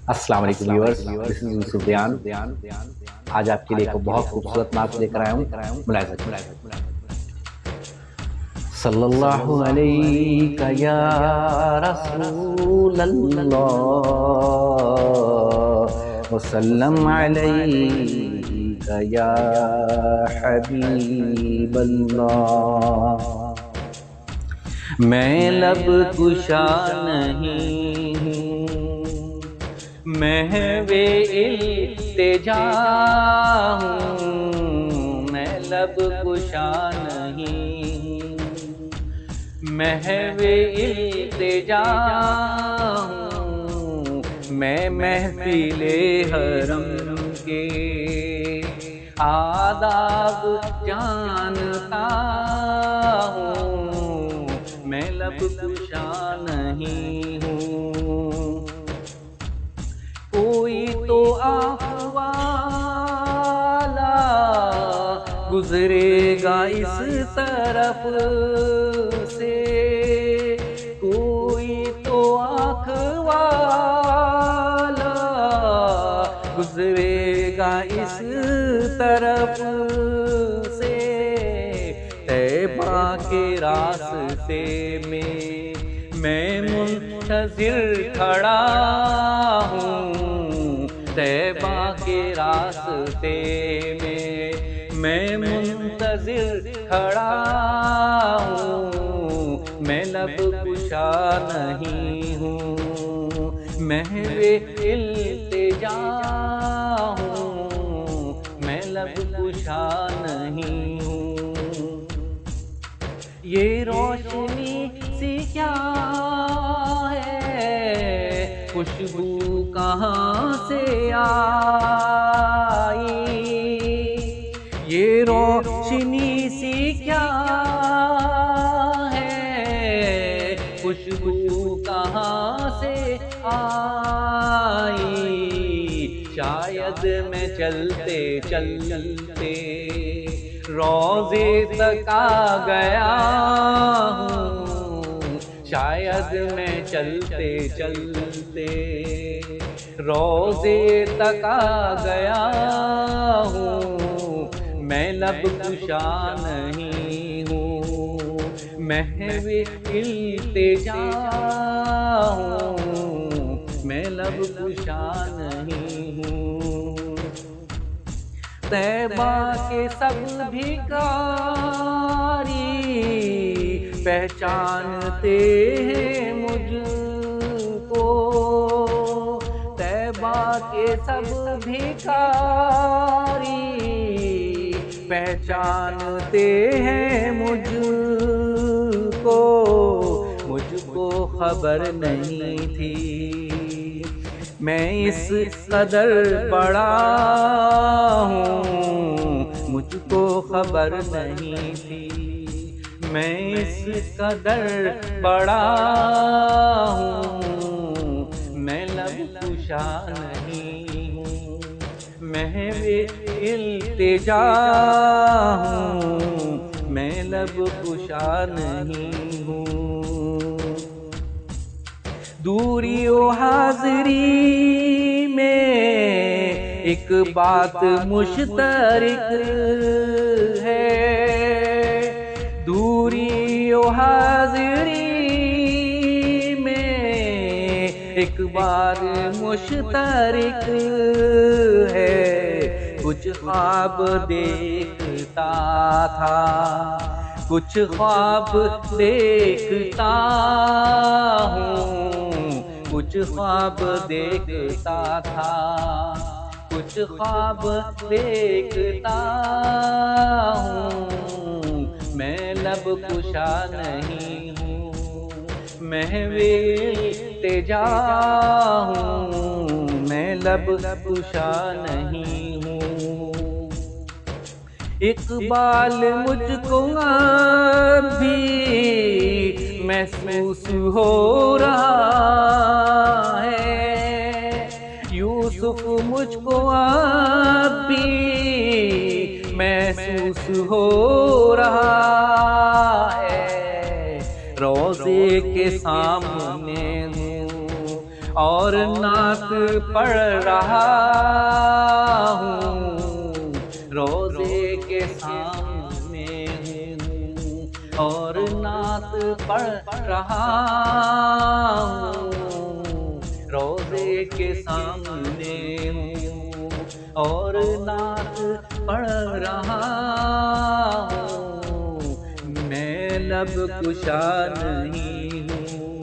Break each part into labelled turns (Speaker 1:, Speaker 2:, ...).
Speaker 1: السلام علیکم ویورز، دس از یوسف دیان۔ آج آپ کے لیے ایک بہت خوبصورت نعت لے کر آیا ہوں، ملاحظہ کیجیے۔ صلی اللہ علیہ یا رسول اللہ وسلم علیہ یا حبیب اللہ۔ میں لب کشا نہیں ہوں، محو التجا ہوں۔ میں لب کشا نہیں ہوں، محو التجا ہوں۔ میں محفل حرم کے آداب جانتا ہوں، میں لب کشا نہیں ہوں۔ کوئی تو آنکھ والا گزرے گا اس طرف سے، کوئی تو آنکھ والا گزرے گا اس طرف سے۔ طیبہ کے راستے میں منتظر کھڑا ہوں، طیبہ کے راستے میں منتظر کھڑا ہوں۔ میں لب کشا نہیں ہوں، محو التجا ہوں۔ میں لب کشا نہیں ہوں۔ یہ روشنی سی کیا ہے، خوشبو کہاں سے آئی؟ یہ روشنی سی کیا ہے، خوشبو کہاں سے آئی؟ شاید میں چلتے چلتے روضے تک آ گیا ہوں، شاید میں چلتے چلتے روضے تک آ گیا ہوں۔ میں لب کشا نہیں ہوں، محو التجا ہوں۔ میں لب کشا نہیں ہوں۔ طیبہ کے سب بھکاری پہچانتے ہیں مجھ کو، طیبہ کے سب بھکاری پہچانتے ہیں مجھ کو۔ مجھ کو خبر نہیں تھی میں اس قدر بڑا ہوں، مجھ کو خبر نہیں تھی میں اس قدر بڑا ہوں۔ میں لب کشا نہیں ہوں، محو التجا ہوں۔ میں لب کشا نہیں ہوں۔ دوری و حاضری میں ایک بات مشترک ہے، دوری و حاضری میں ایک بات مشترک ہے۔ کچھ خواب دیکھتا تھا، کچھ خواب دیکھتا ہوں، کچھ خواب دیکھتا تھا، کچھ خواب دیکھتا ہوں۔ میں لب کشا نہیں ہوں، محو التجا ہوں۔ میں لب کشا نہیں ہوں۔ اقبال مجھ کو اب بھی محسوس ہو رہا ہے، یوسف مجھ کو اب بھی محسوس ہو رہا ہے۔ روضے کے سامنے ہوں اور نعت پڑھ رہا ہوں، روزے کے سامنے ہوں، اور نعت پڑھ رہا ہوں، روزے کے سامنے ہوں، اور نعت پڑھ رہا ہوں، میں لب کشا نہیں ہوں،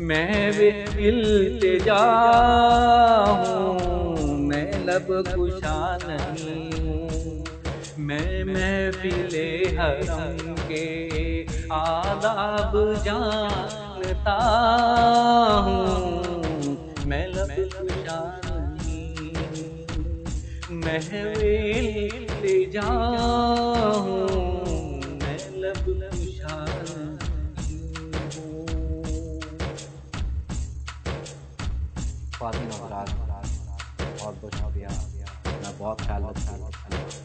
Speaker 1: میں بھی التجا ہوں، میں لب کشا نہیں ہوں، میں محفل حرم کے آداب جانتا ہوں، میں لب کشا نہیں ہوں، محو التجا ہوں، میں لب کشا نہیں ہوں۔ خواتین حضرات، بہت بہت شکریہ، اپنا بہت خیال رکھیے۔